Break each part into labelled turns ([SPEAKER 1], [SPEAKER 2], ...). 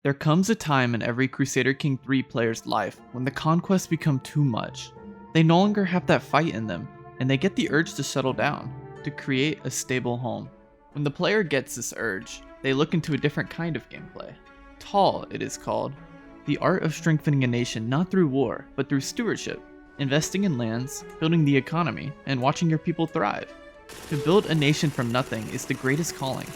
[SPEAKER 1] There comes a time in every Crusader King III player's life when the conquests become too much. They no longer have that fight in them, and they get the urge to settle down, to create a stable home. When the player gets this urge, they look into a different kind of gameplay. Tall, it is called. The art of strengthening a nation not through war, but through stewardship, investing in lands, building the economy, and watching your people thrive. To build a nation from nothing is the greatest calling.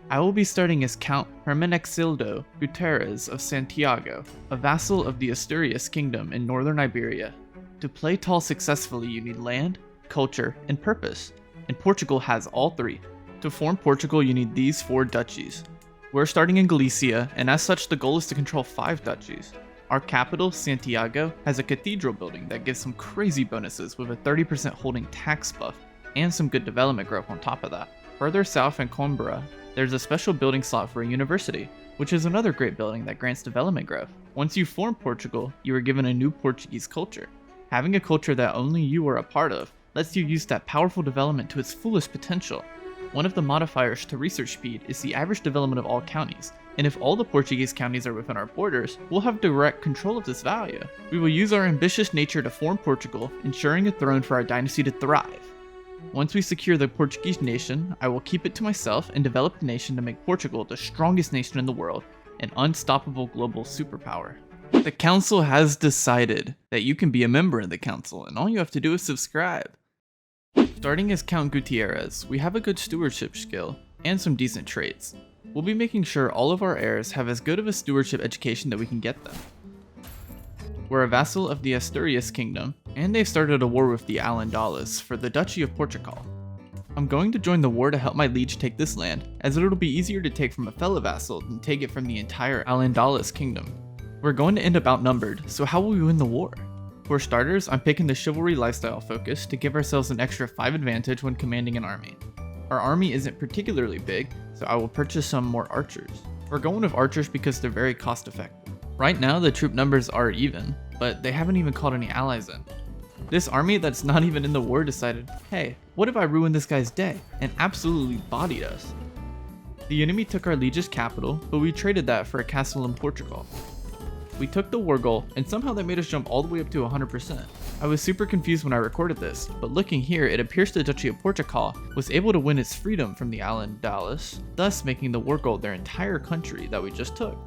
[SPEAKER 1] I will be starting as Count Hermenexildo Guterres of Santiago, a vassal of the Asturias Kingdom in northern Iberia. To play tall successfully, you need land, culture, and purpose, and Portugal has all three. To form Portugal, you need these 4 duchies. We're starting in Galicia, and as such the goal is to control 5 duchies. Our capital, Santiago, has a cathedral building that gives some crazy bonuses with a 30% holding tax buff, and some good development growth on top of that. Further south in Coimbra, there's a special building slot for a university, which is another great building that grants development growth. Once you form Portugal, you are given a new Portuguese culture. Having a culture that only you are a part of lets you use that powerful development to its fullest potential. One of the modifiers to research speed is the average development of all counties, and if all the Portuguese counties are within our borders, we'll have direct control of this value. We will use our ambitious nature to form Portugal, ensuring a throne for our dynasty to thrive. Once we secure the Portuguese nation, I will keep it to myself and develop the nation to make Portugal the strongest nation in the world, an unstoppable global superpower. The council has decided that you can be a member of the council, and all you have to do is subscribe. Starting as Count Gutierrez, we have a good stewardship skill and some decent traits. We'll be making sure all of our heirs have as good of a stewardship education that we can get them. We're a vassal of the Asturias Kingdom, and they've started a war with the Al-Andalus for the Duchy of Portugal. I'm going to join the war to help my liege take this land, as it'll be easier to take from a fellow vassal than take it from the entire Al-Andalus Kingdom. We're going to end up outnumbered, so how will we win the war? For starters, I'm picking the chivalry lifestyle focus to give ourselves an extra 5 advantage when commanding an army. Our army isn't particularly big, so I will purchase some more archers. We're going with archers because they're very cost effective. Right now the troop numbers are even, but they haven't even called any allies in. This army that's not even in the war decided, hey, what if I ruin this guy's day, and absolutely bodied us. The enemy took our liege's capital, but we traded that for a castle in Portugal. We took the war goal, and somehow that made us jump all the way up to 100%. I was super confused when I recorded this, but looking here, it appears the Duchy of Portugal was able to win its freedom from the Al-Andalus, thus making the war goal their entire country that we just took.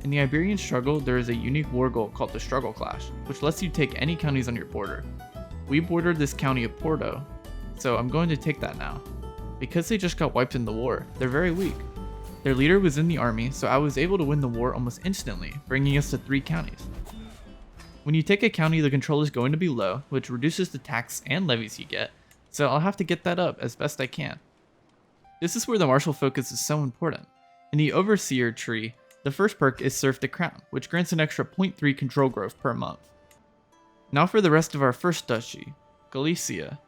[SPEAKER 1] In the Iberian struggle, there is a unique war goal called the Struggle Clash, which lets you take any counties on your border. We bordered this county of Porto, so I'm going to take that now. Because they just got wiped in the war, they're very weak. Their leader was in the army, so I was able to win the war almost instantly, bringing us to 3 counties. When you take a county, the control is going to be low, which reduces the tax and levies you get, so I'll have to get that up as best I can. This is where the martial focus is so important. In the Overseer tree, the first perk is Serf the Crown, which grants an extra 0.3 control growth per month. Now for the rest of our first duchy, Galicia.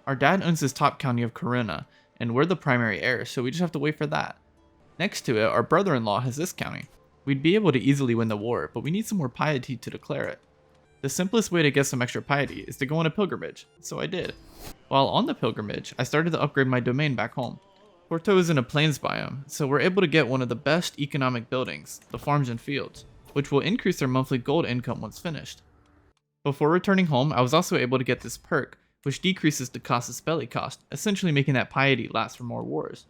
[SPEAKER 1] Our dad owns this top county of Corona, and we're the primary heirs, so we just have to wait for that. Next to it, our brother-in-law has this county. We'd be able to easily win the war, but we need some more piety to declare it. The simplest way to get some extra piety is to go on a pilgrimage, so I did. While on the pilgrimage, I started to upgrade my domain back home. Porto is in a plains biome, so we're able to get one of the best economic buildings, the farms and fields, which will increase their monthly gold income once finished. Before returning home, I was also able to get this perk, which decreases the casus belli cost, essentially making that piety last for more wars.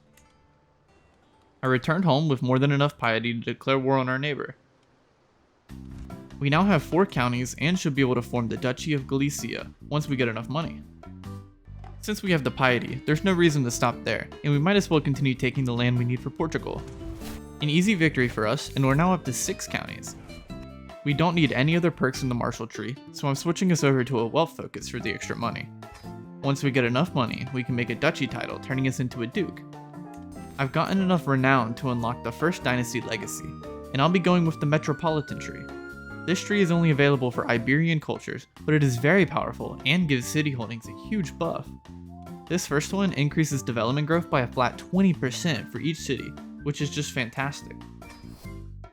[SPEAKER 1] I returned home with more than enough piety to declare war on our neighbor. We now have 4 counties and should be able to form the Duchy of Galicia once we get enough money. Since we have the piety, there's no reason to stop there, and we might as well continue taking the land we need for Portugal. An easy victory for us, and we're now up to 6 counties. We don't need any other perks in the martial tree, so I'm switching us over to a wealth focus for the extra money. Once we get enough money, we can make a duchy title, turning us into a duke. I've gotten enough renown to unlock the first dynasty legacy, and I'll be going with the metropolitan tree. This tree is only available for Iberian cultures, but it is very powerful and gives city holdings a huge buff. This first one increases development growth by a flat 20% for each city, which is just fantastic.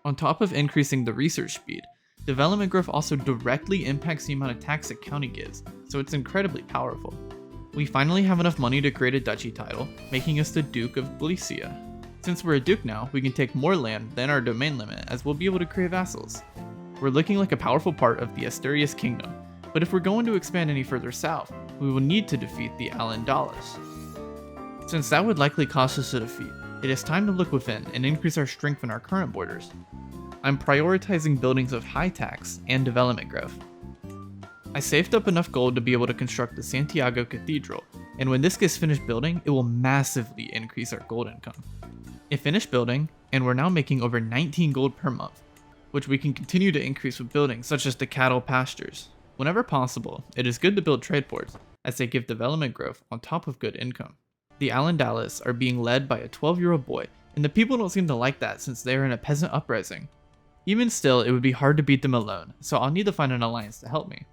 [SPEAKER 1] On top of increasing the research speed, development growth also directly impacts the amount of tax a county gives, so it's incredibly powerful. We finally have enough money to create a duchy title, making us the Duke of Galicia. Since we're a duke now, we can take more land than our domain limit as we'll be able to create vassals. We're looking like a powerful part of the Asturias kingdom, but if we're going to expand any further south, we will need to defeat the Al-Andalus. Since that would likely cost us a defeat, it is time to look within and increase our strength in our current borders. I'm prioritizing buildings of high tax and development growth. I saved up enough gold to be able to construct the Santiago Cathedral, and when this gets finished building, it will massively increase our gold income. It finished building, and we're now making over 19 gold per month, which we can continue to increase with buildings such as the cattle pastures. Whenever possible, it is good to build trade ports, as they give development growth on top of good income. The Al-Andalus are being led by a 12-year-old boy, and the people don't seem to like that since they are in a peasant uprising. Even still, it would be hard to beat them alone, so I'll need to find an alliance to help me.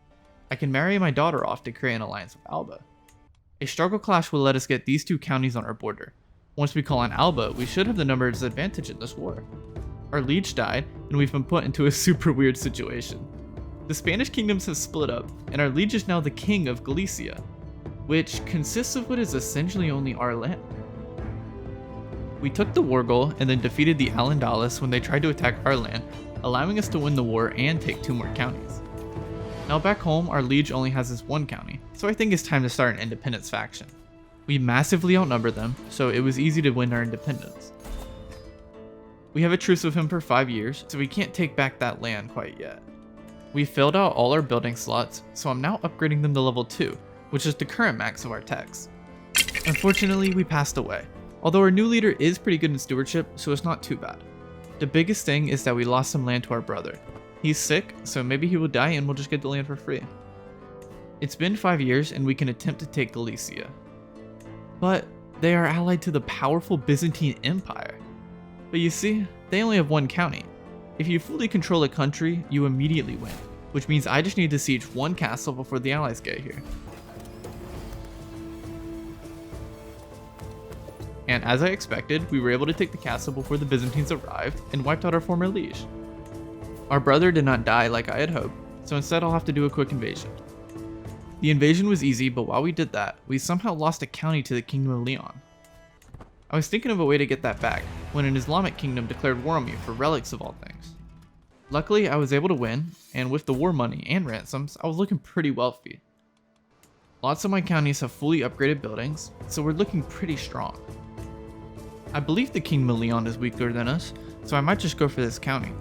[SPEAKER 1] I can marry my daughter off to create an alliance with Alba. A struggle clash will let us get these two counties on our border. Once we call on Alba, we should have the numbers advantage in this war. Our liege died, and we've been put into a super weird situation. The Spanish kingdoms have split up, and our liege is now the king of Galicia, which consists of what is essentially only our land. We took the war goal and then defeated the Al-Andalus when they tried to attack our land, allowing us to win the war and take 2 more counties. Now back home, our liege only has this 1 county, so I think it's time to start an independence faction. We massively outnumber them, so it was easy to win our independence. We have a truce with him for 5 years, so we can't take back that land quite yet. We filled out all our building slots, so I'm now upgrading them to level 2, which is the current max of our techs. Unfortunately, we passed away, although our new leader is pretty good in stewardship, so it's not too bad. The biggest thing is that we lost some land to our brother. He's sick, so maybe he will die and we'll just get the land for free. It's been 5 years and we can attempt to take Galicia. But they are allied to the powerful Byzantine Empire. But you see, they only have 1 county. If you fully control a country, you immediately win, which means I just need to siege 1 castle before the allies get here. And as I expected, we were able to take the castle before the Byzantines arrived and wiped out our former liege. Our brother did not die like I had hoped, so instead I'll have to do a quick invasion. The invasion was easy, but while we did that, we somehow lost a county to the Kingdom of Leon. I was thinking of a way to get that back, when an Islamic kingdom declared war on me for relics of all things. Luckily, I was able to win, and with the war money and ransoms, I was looking pretty wealthy. Lots of my counties have fully upgraded buildings, so we're looking pretty strong. I believe the Kingdom of Leon is weaker than us, so I might just go for this county.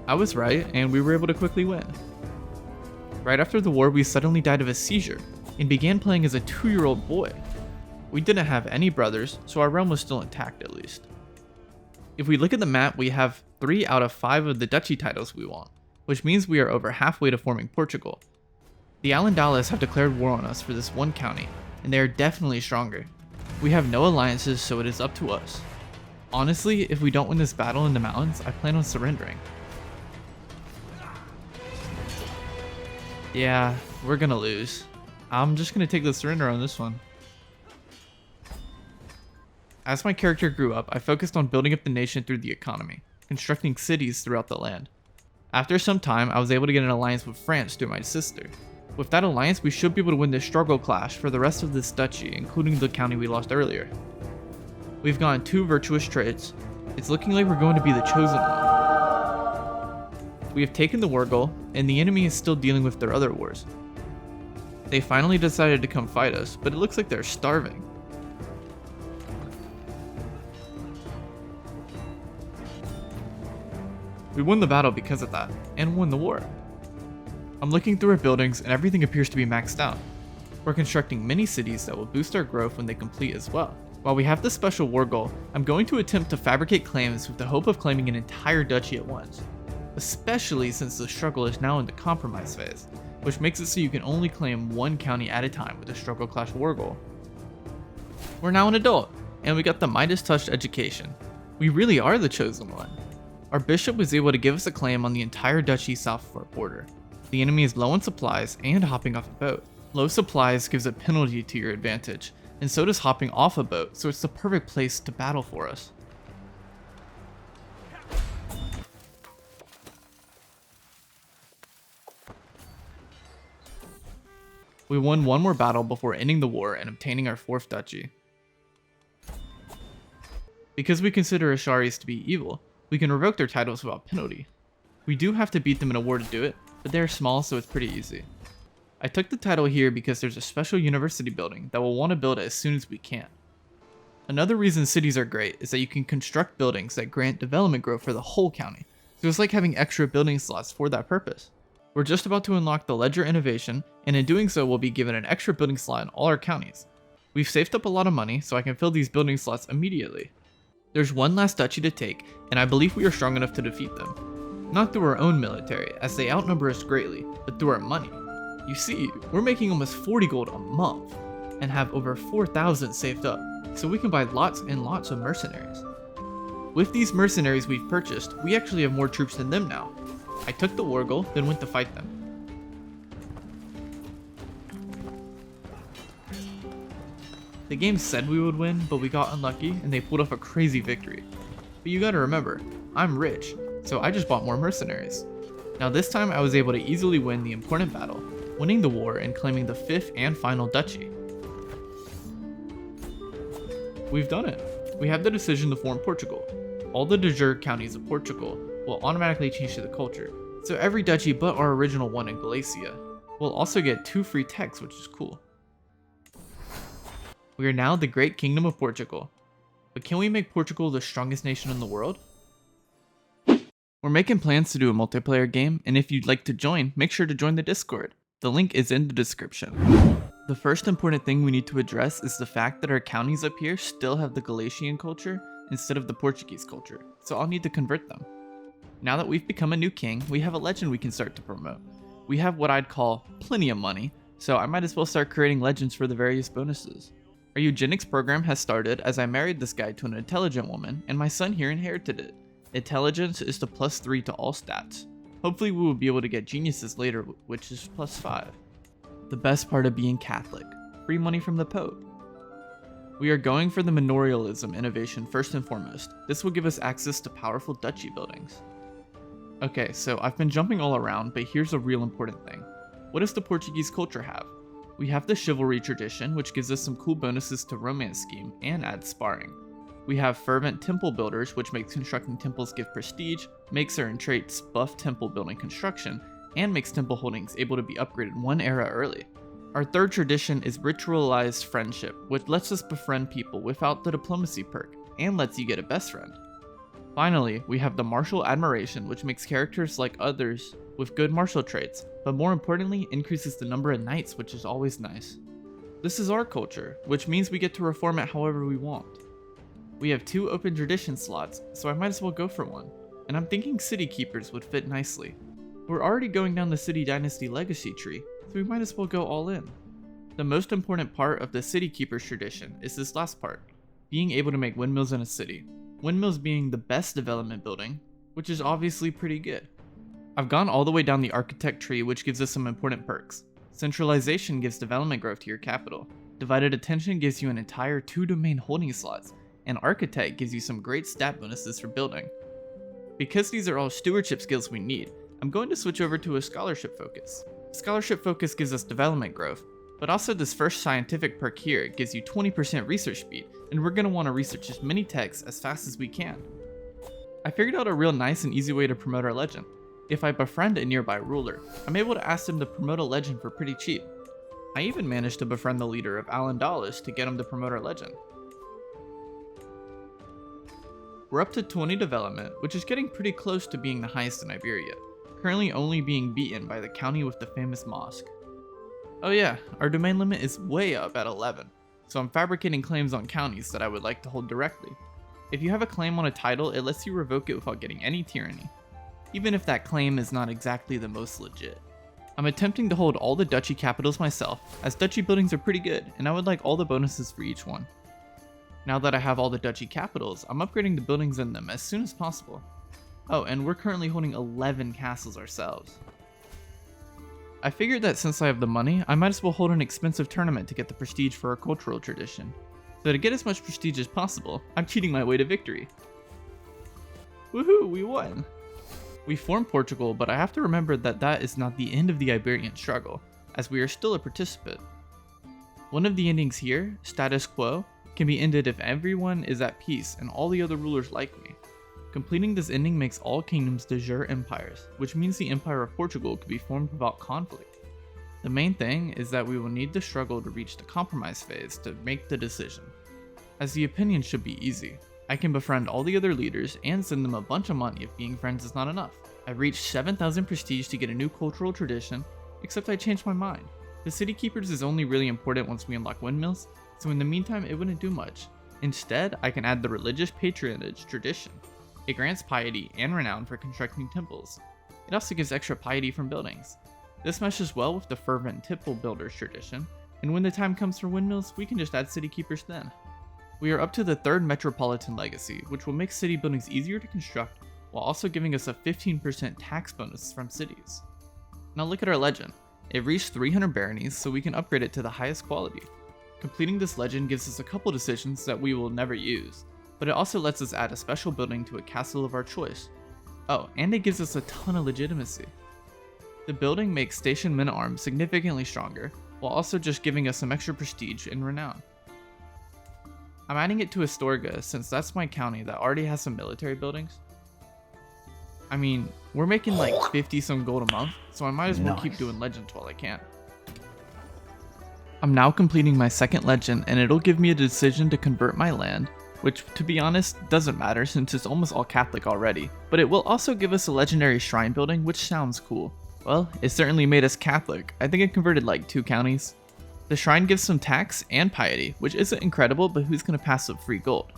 [SPEAKER 1] I was right, and we were able to quickly win. Right after the war, we suddenly died of a seizure, and began playing as a 2-year-old boy. We didn't have any brothers, so our realm was still intact at least. If we look at the map, we have 3 out of 5 of the duchy titles we want, which means we are over halfway to forming Portugal. The Al-Andalus have declared war on us for this 1 county, and they are definitely stronger. We have no alliances, so it is up to us. Honestly, if we don't win this battle in the mountains, I plan on surrendering. Yeah, we're gonna lose. I'm just gonna take the surrender on this one. As my character grew up, I focused on building up the nation through the economy, constructing cities throughout the land. After some time, I was able to get an alliance with France through my sister. With that alliance, we should be able to win this struggle clash for the rest of this duchy, including the county we lost earlier. We've gotten 2 virtuous trades. It's looking like we're going to be the chosen one. We have taken the war goal, and the enemy is still dealing with their other wars. They finally decided to come fight us, but it looks like they're starving. We won the battle because of that, and won the war. I'm looking through our buildings, and everything appears to be maxed out. We're constructing many cities that will boost our growth when they complete as well. While we have this special war goal, I'm going to attempt to fabricate claims with the hope of claiming an entire duchy at once. Especially since the struggle is now in the compromise phase, which makes it so you can only claim 1 county at a time with a struggle clash war goal. We're now an adult, and we got the Midas touched education. We really are the chosen one. Our bishop was able to give us a claim on the entire duchy south of our border. The enemy is low on supplies and hopping off a boat. Low supplies gives a penalty to your advantage, and so does hopping off a boat, so it's the perfect place to battle for us. We won one more battle before ending the war and obtaining our 4th duchy. Because we consider Asharis to be evil, we can revoke their titles without penalty. We do have to beat them in a war to do it, but they are small, so it's pretty easy. I took the title here because there's a special university building that we'll want to build as soon as we can. Another reason cities are great is that you can construct buildings that grant development growth for the whole county, so it's like having extra building slots for that purpose. We're just about to unlock the Ledger Innovation, and in doing so we'll be given an extra building slot in all our counties. We've saved up a lot of money, so I can fill these building slots immediately. There's one last duchy to take, and I believe we are strong enough to defeat them. Not through our own military, as they outnumber us greatly, but through our money. You see, we're making almost 40 gold a month, and have over 4,000 saved up, so we can buy lots and lots of mercenaries. With these mercenaries we've purchased, we actually have more troops than them now. I took the war goal, then went to fight them. The game said we would win, but we got unlucky and they pulled off a crazy victory. But you gotta remember, I'm rich, so I just bought more mercenaries. Now this time I was able to easily win the important battle, winning the war and claiming the 5th and final duchy. We've done it. We have the decision to form Portugal. All the de jure counties of Portugal will automatically change to the culture, so every duchy but our original one in Galicia. We'll also get 2 free techs, which is cool. We are now the Great Kingdom of Portugal. But can we make Portugal the strongest nation in the world? We're making plans to do a multiplayer game, and if you'd like to join, make sure to join the Discord. The link is in the description. The first important thing we need to address is the fact that our counties up here still have the Galician culture instead of the Portuguese culture, so I'll need to convert them. Now that we've become a new king, we have a legend we can start to promote. We have what I'd call plenty of money, so I might as well start creating legends for the various bonuses. Our eugenics program has started as I married this guy to an intelligent woman, and my son here inherited it. Intelligence is the +3 to all stats. Hopefully we will be able to get geniuses later, which is +5. The best part of being Catholic, free money from the Pope. We are going for the manorialism innovation first and foremost. This will give us access to powerful duchy buildings. Okay, so I've been jumping all around, but here's a real important thing. What does the Portuguese culture have? We have the chivalry tradition, which gives us some cool bonuses to romance scheme and adds sparring. We have fervent temple builders, which makes constructing temples give prestige, makes certain traits buff temple building construction, and makes temple holdings able to be upgraded 1 era early. Our third tradition is ritualized friendship, which lets us befriend people without the diplomacy perk, and lets you get a best friend. Finally, we have the martial admiration, which makes characters like others with good martial traits, but more importantly increases the number of knights, which is always nice. This is our culture, which means we get to reform it however we want. We have 2 open tradition slots, so I might as well go for one, and I'm thinking city keepers would fit nicely. We're already going down the city dynasty legacy tree, so we might as well go all in. The most important part of the city keepers tradition is this last part, being able to make windmills in a city. Windmills being the best development building, which is obviously pretty good. I've gone all the way down the architect tree, which gives us some important perks. Centralization gives development growth to your capital. Divided attention gives you an entire 2 domain holding slots, and architect gives you some great stat bonuses for building. Because these are all stewardship skills we need, I'm going to switch over to a scholarship focus. Scholarship focus gives us development growth, but also this first scientific perk here gives you 20% research speed, and we're going to want to research as many techs as fast as we can. I figured out a real nice and easy way to promote our legend. If I befriend a nearby ruler, I'm able to ask them to promote a legend for pretty cheap. I even managed to befriend the leader of Al-Andalus to get him to promote our legend. We're up to 20 development, which is getting pretty close to being the highest in Iberia, currently only being beaten by the county with the famous mosque. Oh yeah, our domain limit is way up at 11, so I'm fabricating claims on counties that I would like to hold directly. If you have a claim on a title, it lets you revoke it without getting any tyranny, even if that claim is not exactly the most legit. I'm attempting to hold all the duchy capitals myself, as duchy buildings are pretty good, and I would like all the bonuses for each one. Now that I have all the duchy capitals, I'm upgrading the buildings in them as soon as possible. Oh, and we're currently holding 11 castles ourselves. I figured that since I have the money, I might as well hold an expensive tournament to get the prestige for our cultural tradition. So to get as much prestige as possible, I'm cheating my way to victory. Woohoo, we won! We formed Portugal, but I have to remember that that is not the end of the Iberian struggle. as we are still a participant. One of the endings here, status quo, can be ended if everyone is at peace and all the other rulers like me. Completing this ending makes all kingdoms de jure empires, which means the Empire of Portugal could be formed without conflict. The main thing is that we will need to struggle to reach the compromise phase to make the decision, as the opinion should be easy. I can befriend all the other leaders and send them a bunch of money if being friends is not enough. I reached 7,000 prestige to get a new cultural tradition, except I changed my mind. The city keepers is only really important once we unlock windmills, so in the meantime it wouldn't do much. Instead, I can add the religious patronage tradition. It grants piety and renown for constructing temples. It also gives extra piety from buildings. This meshes well with the fervent temple builders tradition, and when the time comes for windmills, we can just add city keepers then. We are up to the 3rd metropolitan legacy, which will make city buildings easier to construct, while also giving us a 15% tax bonus from cities. Now look at our legend. It reached 300 baronies, so we can upgrade it to the highest quality. Completing this legend gives us a couple decisions that we will never use, but it also lets us add a special building to a castle of our choice. Oh, and it gives us a ton of legitimacy. The building makes station men-at-arms significantly stronger, while also just giving us some extra prestige and renown. I'm adding it to Astorga since that's my county that already has some military buildings. I mean, we're making like 50 some gold a month, so I might as well keep doing legends while I can. I'm now completing my 2nd legend, and it'll give me a decision to convert my land, which to be honest doesn't matter since it's almost all Catholic already, but it will also give us a legendary shrine building, which sounds cool. Well, it certainly made us Catholic. I think it converted like 2 counties. The shrine gives some tax and piety, which isn't incredible, but who's gonna pass up free gold?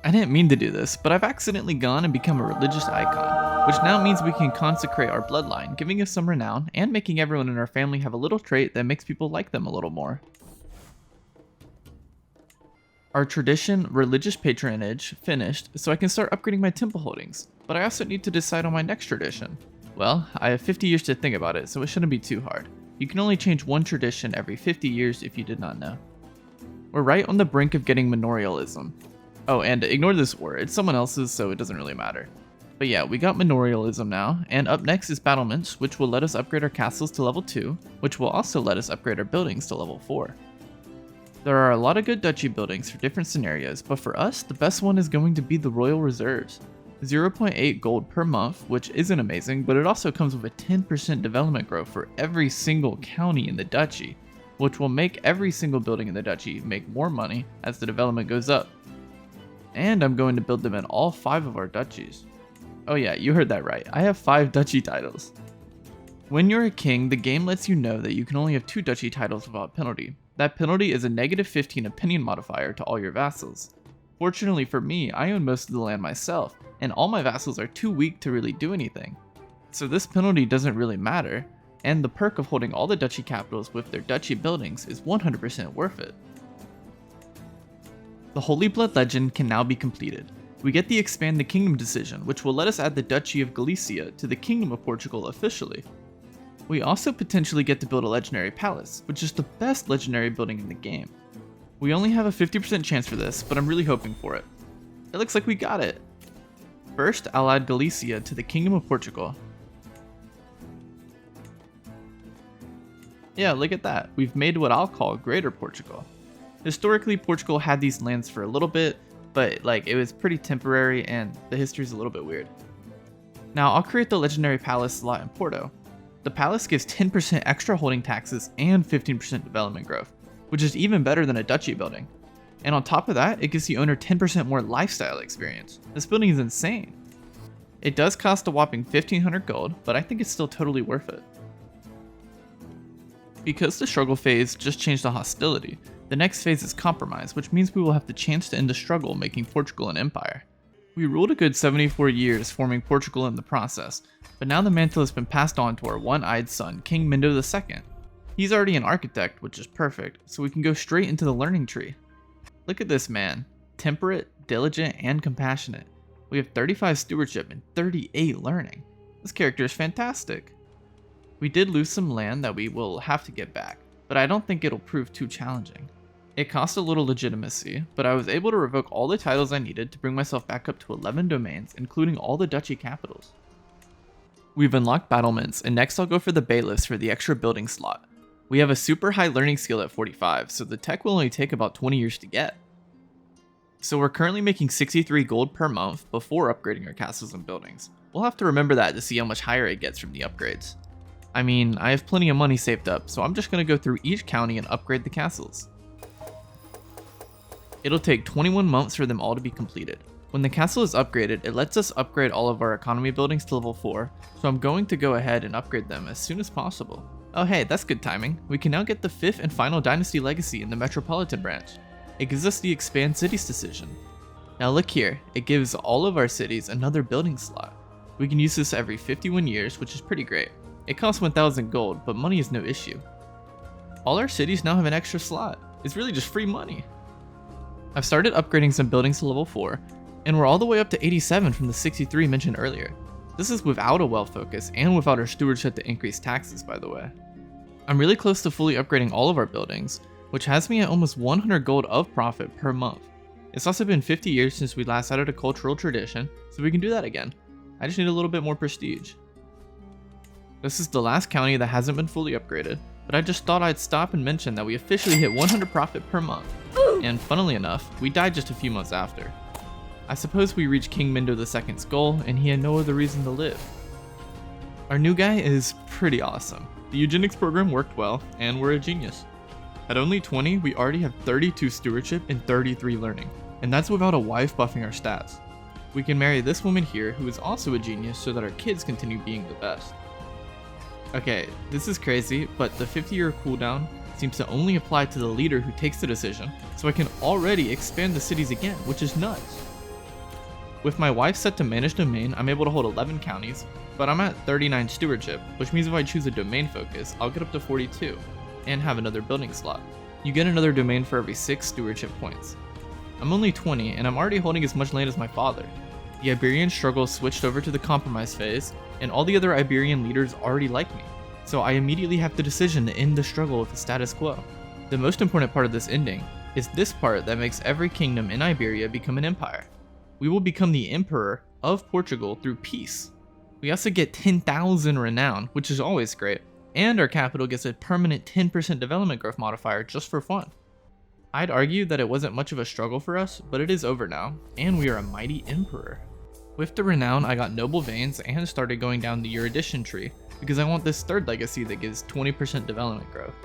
[SPEAKER 1] I didn't mean to do this, but I've accidentally gone and become a religious icon, which now means we can consecrate our bloodline, giving us some renown and making everyone in our family have a little trait that makes people like them a little more. Our tradition, religious patronage, finished, so I can start upgrading my temple holdings, but I also need to decide on my next tradition. Well, I have 50 years to think about it, so it shouldn't be too hard. You can only change one tradition every 50 years if you did not know. We're right on the brink of getting manorialism. Oh, and ignore this war, it's someone else's, so it doesn't really matter. But yeah, we got manorialism now, and up next is battlements, which will let us upgrade our castles to level 2, which will also let us upgrade our buildings to level 4. There are a lot of good duchy buildings for different scenarios, but for us, the best one is going to be the Royal Reserves. 0.8 gold per month, which isn't amazing, but it also comes with a 10% development growth for every single county in the duchy, which will make every single building in the duchy make more money as the development goes up. And I'm going to build them in all 5 of our duchies. Oh yeah, you heard that right, I have 5 duchy titles. When you're a king, the game lets you know that you can only have 2 duchy titles without penalty. That penalty is a -15 opinion modifier to all your vassals. Fortunately for me, I own most of the land myself, and all my vassals are too weak to really do anything. So this penalty doesn't really matter, and the perk of holding all the duchy capitals with their duchy buildings is 100% worth it. The Holy Blood legend can now be completed. We get the Expand the Kingdom decision, which will let us add the Duchy of Galicia to the Kingdom of Portugal officially. We also potentially get to build a legendary palace, which is the best legendary building in the game. We only have a 50% chance for this, but I'm really hoping for it. It looks like we got it. First, I'll add Galicia to the Kingdom of Portugal. Yeah, look at that. We've made what I'll call Greater Portugal. Historically, Portugal had these lands for a little bit, but it was pretty temporary and the history's a little bit weird. Now, I'll create the legendary palace slot in Porto. The palace gives 10% extra holding taxes and 15% development growth, which is even better than a duchy building. And on top of that, it gives the owner 10% more lifestyle experience. This building is insane. It does cost a whopping 1,500 gold, but I think it's still totally worth it. Because the struggle phase just changed to hostility, the next phase is compromise, which means we will have the chance to end the struggle, making Portugal an empire. We ruled a good 74 years, forming Portugal in the process, but now the mantle has been passed on to our one-eyed son, King Mendo II. He's already an architect, which is perfect, so we can go straight into the learning tree. Look at this man, temperate, diligent, and compassionate. We have 35 stewardship and 38 learning. This character is fantastic. We did lose some land that we will have to get back, but I don't think it'll prove too challenging. It cost a little legitimacy, but I was able to revoke all the titles I needed to bring myself back up to 11 domains, including all the duchy capitals. We've unlocked battlements, and next I'll go for the bailiffs for the extra building slot. We have a super high learning skill at 45, so the tech will only take about 20 years to get. So we're currently making 63 gold per month before upgrading our castles and buildings. We'll have to remember that to see how much higher it gets from the upgrades. I mean, I have plenty of money saved up, so I'm just going to go through each county and upgrade the castles. It'll take 21 months for them all to be completed. When the castle is upgraded, it lets us upgrade all of our economy buildings to level 4, so I'm going to go ahead and upgrade them as soon as possible. Oh hey, that's good timing. We can now get the 5th and final dynasty legacy in the metropolitan branch. It gives us the expand cities decision. Now look here, it gives all of our cities another building slot. We can use this every 51 years, which is pretty great. It costs 1,000 gold, but money is no issue. All our cities now have an extra slot. It's really just free money. I've started upgrading some buildings to level 4, and we're all the way up to 87 from the 63 mentioned earlier. This is without a wealth focus and without our stewardship to increase taxes, by the way. I'm really close to fully upgrading all of our buildings, which has me at almost 100 gold of profit per month. It's also been 50 years since we last added a cultural tradition, so we can do that again. I just need a little bit more prestige. This is the last county that hasn't been fully upgraded, but I just thought I'd stop and mention that we officially hit 100 profit per month. And funnily enough, we died just a few months after. I suppose we reached King Mindo II's goal, and he had no other reason to live. Our new guy is pretty awesome. The eugenics program worked well, and we're a genius. At only 20, we already have 32 stewardship and 33 learning, and that's without a wife buffing our stats. We can marry this woman here who is also a genius so that our kids continue being the best. Okay, this is crazy, but the 50-year cooldown seems to only apply to the leader who takes the decision, so I can already expand the cities again, which is nuts. With my wife set to manage domain, I'm able to hold 11 counties, but I'm at 39 stewardship, which means if I choose a domain focus, I'll get up to 42, and have another building slot. You get another domain for every 6 stewardship points. I'm only 20, and I'm already holding as much land as my father. The Iberian struggle switched over to the compromise phase, and all the other Iberian leaders already like me, so I immediately have the decision to end the struggle with the status quo. The most important part of this ending is this part that makes every kingdom in Iberia become an empire. We will become the Emperor of Portugal through peace. We also get 10,000 renown, which is always great, and our capital gets a permanent 10% development growth modifier just for fun. I'd argue that it wasn't much of a struggle for us, but it is over now, and we are a mighty emperor. With the renown, I got noble veins and started going down the erudition tree, because I want this third legacy that gives 20% development growth.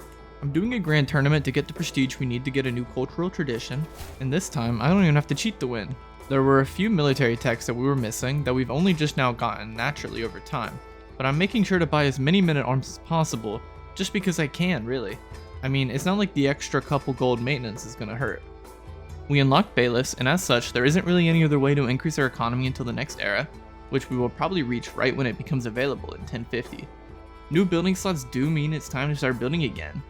[SPEAKER 1] I'm doing a grand tournament to get the prestige we need to get a new cultural tradition, and this time I don't even have to cheat to win. There were a few military techs that we were missing that we've only just now gotten naturally over time, but I'm making sure to buy as many men-at-arms as possible, just because I can, really. I mean, it's not like the extra couple gold maintenance is gonna hurt. We unlocked bailiffs, and as such, there isn't really any other way to increase our economy until the next era, which we will probably reach right when it becomes available in 1050. New building slots do mean it's time to start building again.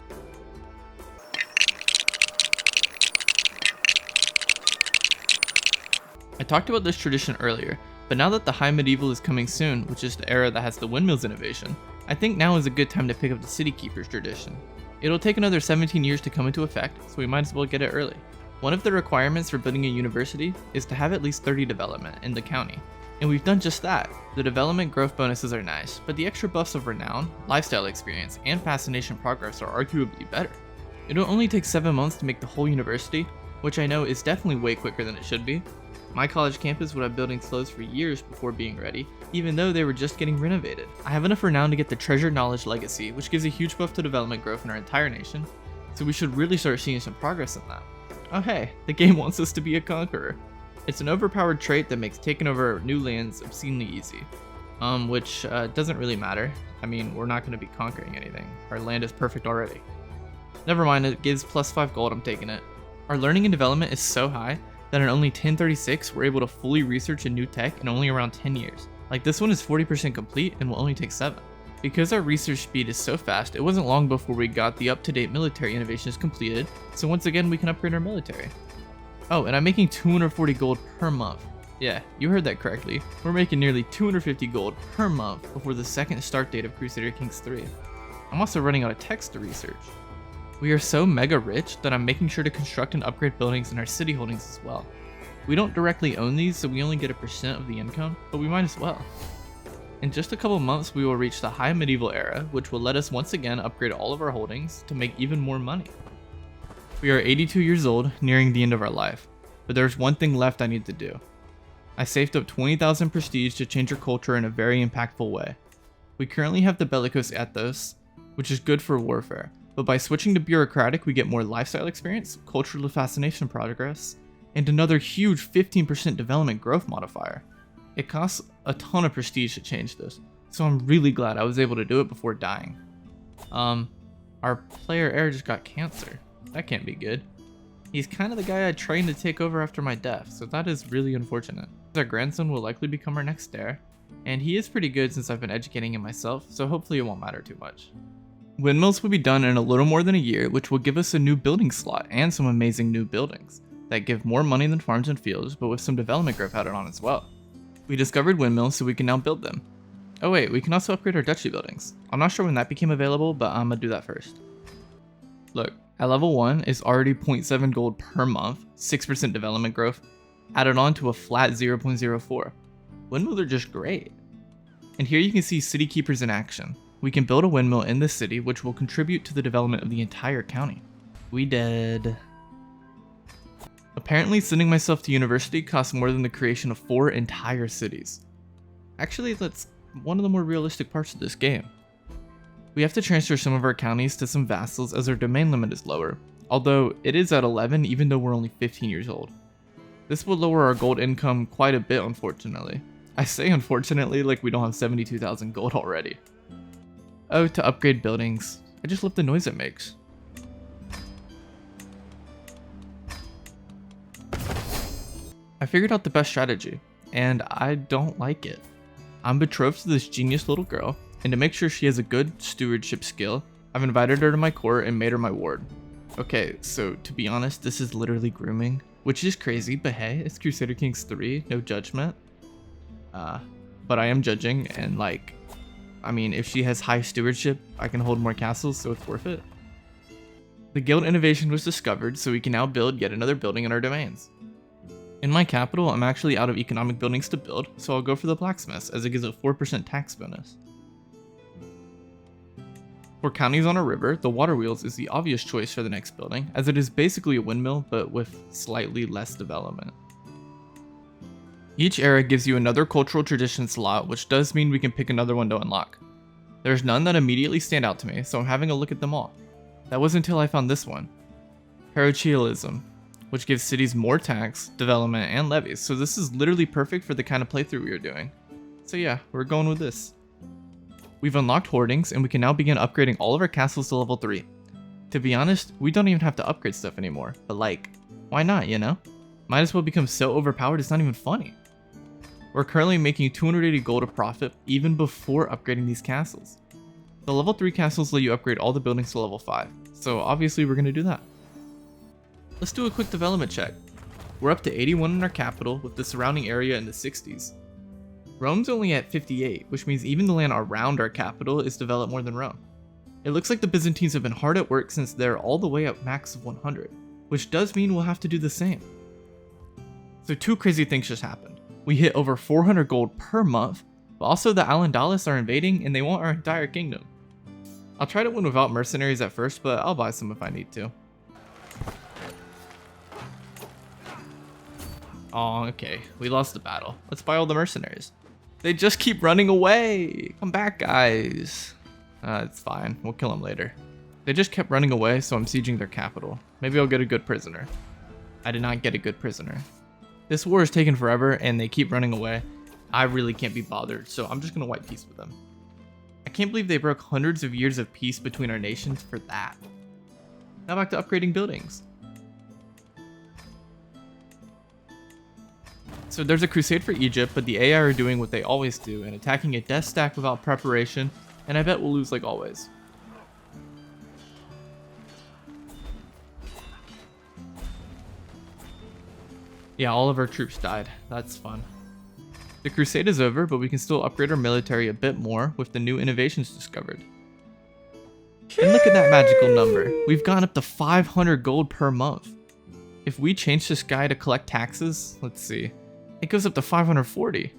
[SPEAKER 1] I talked about this tradition earlier, but now that the High Medieval is coming soon, which is the era that has the windmills innovation, I think now is a good time to pick up the City Keepers tradition. It'll take another 17 years to come into effect, so we might as well get it early. One of the requirements for building a university is to have at least 30 development in the county, and we've done just that. The development growth bonuses are nice, but the extra buffs of renown, lifestyle experience, and fascination progress are arguably better. It'll only take 7 months to make the whole university, which I know is definitely way quicker than it should be. My college campus would have buildings closed for years before being ready, even though they were just getting renovated. I have enough renown to get the Treasure Knowledge Legacy, which gives a huge buff to development growth in our entire nation, so we should really start seeing some progress in that. Oh hey, the game wants us to be a conqueror. It's an overpowered trait that makes taking over new lands obscenely easy. Which doesn't really matter. I mean, we're not going to be conquering anything. Our land is perfect already. Never mind, it gives plus 5 gold, I'm taking it. Our learning and development is so high that in only 1036 we're able to fully research a new tech in only around 10 years. Like this one is 40% complete and will only take 7. Because our research speed is so fast, it wasn't long before we got the up-to-date military innovations completed, so once again we can upgrade our military. Oh, and I'm making 240 gold per month. Yeah, you heard that correctly. We're making nearly 250 gold per month before the second start date of Crusader Kings III. I'm also running out of text to research. We are so mega rich that I'm making sure to construct and upgrade buildings in our city holdings as well. We don't directly own these, so we only get a % of the income, but we might as well. In just a couple months, we will reach the High Medieval Era, which will let us once again upgrade all of our holdings to make even more money. We are 82 years old, nearing the end of our life, but there's one thing left I need to do. I saved up 20,000 prestige to change our culture in a very impactful way. We currently have the Bellicose Ethos, which is good for warfare, but by switching to bureaucratic we get more lifestyle experience, cultural fascination progress, and another huge 15% development growth modifier. It costs a ton of prestige to change this, so I'm really glad I was able to do it before dying. Our player heir just got cancer. That can't be good. He's kind of the guy I trained to take over after my death, so that is really unfortunate. Our grandson will likely become our next heir, and he is pretty good since I've been educating him myself, so hopefully it won't matter too much. Windmills will be done in a little more than a year, which will give us a new building slot and some amazing new buildings that give more money than farms and fields, but with some development growth added on as well. We discovered windmills, so we can now build them. Oh wait, we can also upgrade our duchy buildings. I'm not sure when that became available, but I'm gonna do that first. Look, at level 1 is already 0.7 gold per month, 6% development growth, added on to a flat 0.04. Windmills are just great. And here you can see city keepers in action. We can build a windmill in this city, which will contribute to the development of the entire county. We did. Apparently, sending myself to university costs more than the creation of 4 entire cities. Actually, that's one of the more realistic parts of this game. We have to transfer some of our counties to some vassals as our domain limit is lower, although it is at 11 even though we're only 15 years old. This will lower our gold income quite a bit, unfortunately. I say unfortunately like we don't have 72,000 gold already. Oh, to upgrade buildings. I just love the noise it makes. I figured out the best strategy, and I don't like it. I'm betrothed to this genius little girl, and to make sure she has a good stewardship skill, I've invited her to my court and made her my ward. Okay, so to be honest, this is literally grooming, which is crazy, but hey, it's Crusader Kings III, no judgment. But I am judging, and like, I mean, if she has high stewardship, I can hold more castles, so it's worth it. The guild innovation was discovered, so we can now build yet another building in our domains. In my capital, I'm actually out of economic buildings to build, so I'll go for the blacksmiths, as it gives a 4% tax bonus. For counties on a river, the water wheels is the obvious choice for the next building, as it is basically a windmill, but with slightly less development. Each era gives you another cultural tradition slot, which does mean we can pick another one to unlock. There's none that immediately stand out to me, so I'm having a look at them all. That wasn't until I found this one. Parochialism, which gives cities more tax, development, and levies, so this is literally perfect for the kind of playthrough we are doing. So yeah, we're going with this. We've unlocked hoardings, and we can now begin upgrading all of our castles to level 3. To be honest, we don't even have to upgrade stuff anymore, but like, why not, you know? Might as well become so overpowered it's not even funny. We're currently making 280 gold of profit even before upgrading these castles. The level 3 castles let you upgrade all the buildings to level 5, so obviously we're going to do that. Let's do a quick development check. We're up to 81 in our capital with the surrounding area in the 60s. Rome's only at 58, which means even the land around our capital is developed more than Rome. It looks like the Byzantines have been hard at work since they're all the way up max of 100, which does mean we'll have to do the same. So 2 crazy things just happened. We hit over 400 gold per month, but also the Alandalis are invading and they want our entire kingdom. I'll try to win without mercenaries at first, but I'll buy some if I need to. Oh, okay, we lost the battle. Let's buy all the mercenaries. They just keep running away. Come back, guys. It's fine, we'll kill them later. They just kept running away, so I'm sieging their capital. Maybe I'll get a good prisoner. I did not get a good prisoner. This war is taking forever and they keep running away. I really can't be bothered, so I'm just gonna wipe peace with them. I can't believe they broke hundreds of years of peace between our nations for that. Now back to upgrading buildings. So there's a crusade for Egypt, but the AI are doing what they always do and attacking a death stack without preparation, and I bet we'll lose like always. Yeah, all of our troops died. That's fun. The crusade is over, but we can still upgrade our military a bit more with the new innovations discovered. And look at that magical number. We've gone up to 500 gold per month. If we change this guy to collect taxes, let's see. It goes up to 540.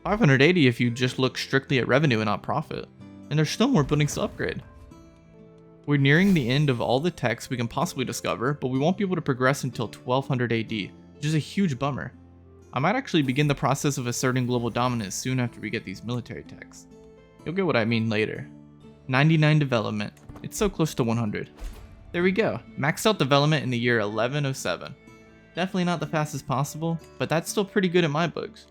[SPEAKER 1] 580 if you just look strictly at revenue and not profit. And there's still more buildings to upgrade. We're nearing the end of all the techs we can possibly discover, but we won't be able to progress until 1200 AD, which is a huge bummer. I might actually begin the process of asserting global dominance soon after we get these military techs. You'll get what I mean later. 99 development. It's so close to 100. There we go, maxed out development in the year 1107. Definitely not the fastest possible, but that's still pretty good in my books.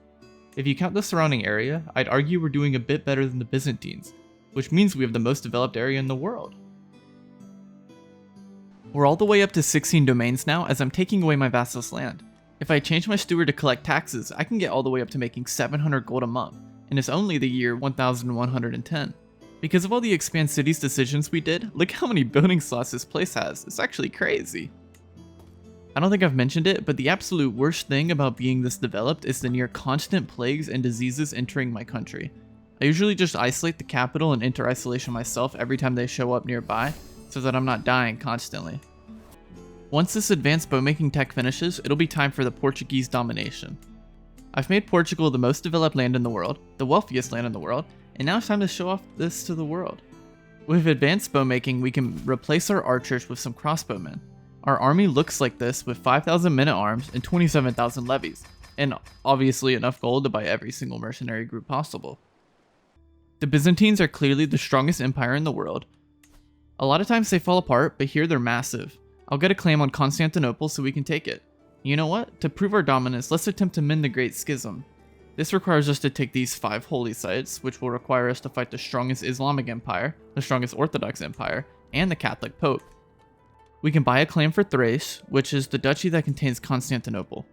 [SPEAKER 1] If you count the surrounding area, I'd argue we're doing a bit better than the Byzantines, which means we have the most developed area in the world. We're all the way up to 16 domains now as I'm taking away my vassal's land. If I change my steward to collect taxes, I can get all the way up to making 700 gold a month, and it's only the year 1110. Because of all the expand cities decisions we did, look how many building slots this place has. It's actually crazy. I don't think I've mentioned it, but the absolute worst thing about being this developed is the near constant plagues and diseases entering my country. I usually just isolate the capital and enter isolation myself every time they show up nearby, so that I'm not dying constantly. Once this advanced bowmaking tech finishes, it'll be time for the Portuguese domination. I've made Portugal the most developed land in the world, the wealthiest land in the world, and now it's time to show off this to the world. With advanced bowmaking, we can replace our archers with some crossbowmen. Our army looks like this with 5,000 men-at-arms and 27,000 levies, and obviously enough gold to buy every single mercenary group possible. The Byzantines are clearly the strongest empire in the world. A lot of times they fall apart, but here they're massive. I'll get a claim on Constantinople so we can take it. You know what? To prove our dominance, let's attempt to mend the Great Schism. This requires us to take these 5 holy sites, which will require us to fight the strongest Islamic empire, the strongest Orthodox empire, and the Catholic Pope. We can buy a claim for Thrace, which is the duchy that contains Constantinople.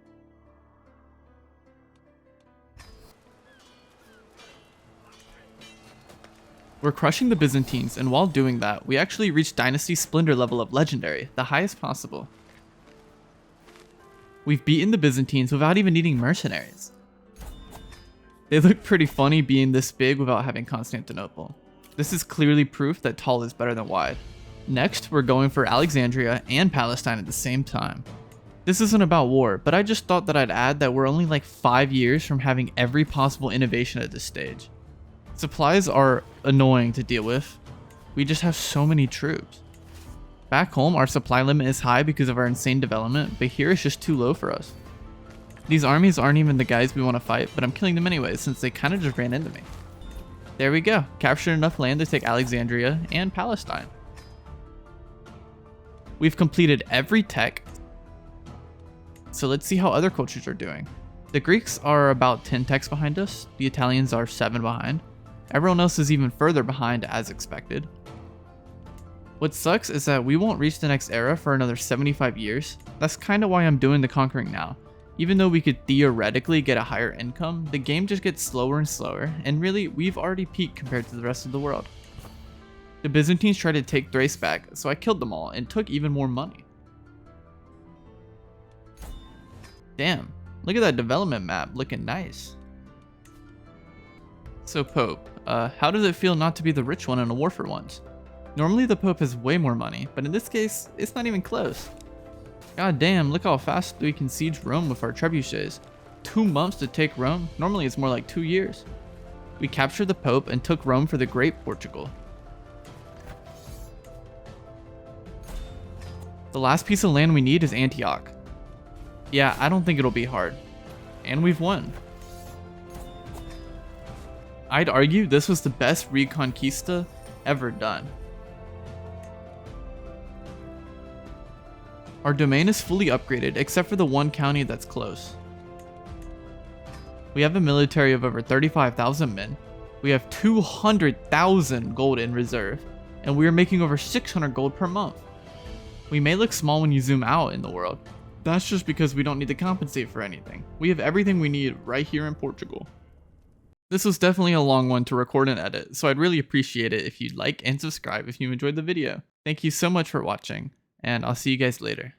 [SPEAKER 1] We're crushing the Byzantines, and while doing that, we actually reached Dynasty Splendor level of Legendary, the highest possible. We've beaten the Byzantines without even needing mercenaries. They look pretty funny being this big without having Constantinople. This is clearly proof that tall is better than wide. Next, we're going for Alexandria and Palestine at the same time. This isn't about war, but I just thought that I'd add that we're only like 5 years from having every possible innovation at this stage. Supplies are annoying to deal with. We just have so many troops. Back home, our supply limit is high because of our insane development, but here it's just too low for us. These armies aren't even the guys we want to fight, but I'm killing them anyways since they kind of just ran into me. There we go, captured enough land to take Alexandria and Palestine. We've completed every tech, so let's see how other cultures are doing. The Greeks are about 10 techs behind us, the Italians are 7 behind. Everyone else is even further behind as expected. What sucks is that we won't reach the next era for another 75 years. That's kind of why I'm doing the conquering now. Even though we could theoretically get a higher income, the game just gets slower and slower, and really, we've already peaked compared to the rest of the world. The Byzantines tried to take Thrace back, so I killed them all and took even more money. Damn, look at that development map, looking nice. So Pope, how does it feel not to be the rich one in a war for once? Normally the Pope has way more money, but in this case, it's not even close. God damn, look how fast we can siege Rome with our trebuchets. 2 months to take Rome? Normally it's more like 2 years. We captured the Pope and took Rome for the Great Portugal. The last piece of land we need is Antioch. Yeah, I don't think it'll be hard. And we've won. I'd argue this was the best Reconquista ever done. Our domain is fully upgraded except for the one county that's close. We have a military of over 35,000 men. We have 200,000 gold in reserve, and we are making over 600 gold per month. We may look small when you zoom out in the world. That's just because we don't need to compensate for anything. We have everything we need right here in Portugal. This was definitely a long one to record and edit, so I'd really appreciate it if you'd like and subscribe if you enjoyed the video. Thank you so much for watching, and I'll see you guys later.